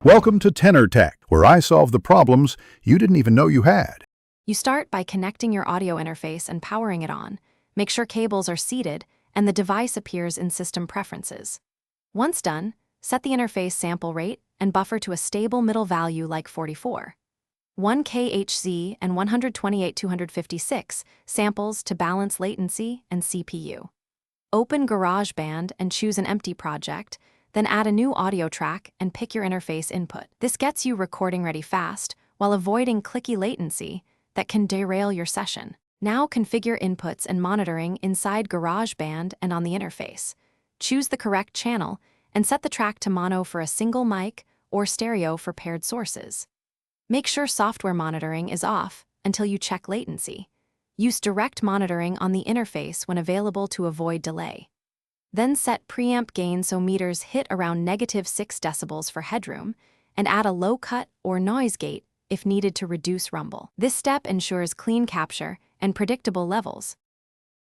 Welcome to Tenor Tech, where I solve the problems you didn't even know you had. You start by connecting your audio interface and powering it on. Make sure cables are seated and the device appears in System Preferences. Once done, set the interface sample rate and buffer to a stable middle value like 44. 1 kHz and 128/256 samples to balance latency and CPU. Open Garageband and choose an empty project, then add a new audio track and pick your interface input. This gets you recording ready fast while avoiding clicky latency that can derail your session. Now configure inputs and monitoring inside Garageband and on the interface. Choose the correct channel and set the track to mono for a single mic or stereo for paired sources. Make sure software monitoring is off until you check latency. Use direct monitoring on the interface when available to avoid delay. Then set preamp gain so meters hit around -6 decibels for headroom, and add a low cut or noise gate if needed to reduce rumble. This step ensures clean capture and predictable levels.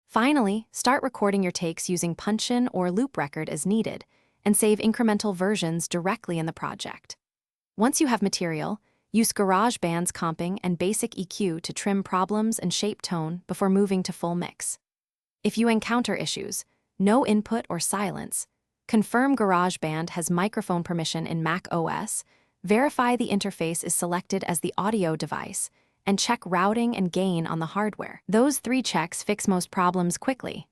Finally, start recording your takes using punch-in or loop record as needed, and save incremental versions directly in the project. Once you have material, use GarageBand's comping and basic EQ to trim problems and shape tone before moving to full mix. If you encounter issues, no input or silence, confirm GarageBand has microphone permission in Mac OS, verify the interface is selected as the audio device, and check routing and gain on the hardware. Those 3 checks fix most problems quickly.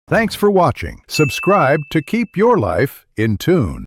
Thanks for watching. Subscribe to keep your life in tune.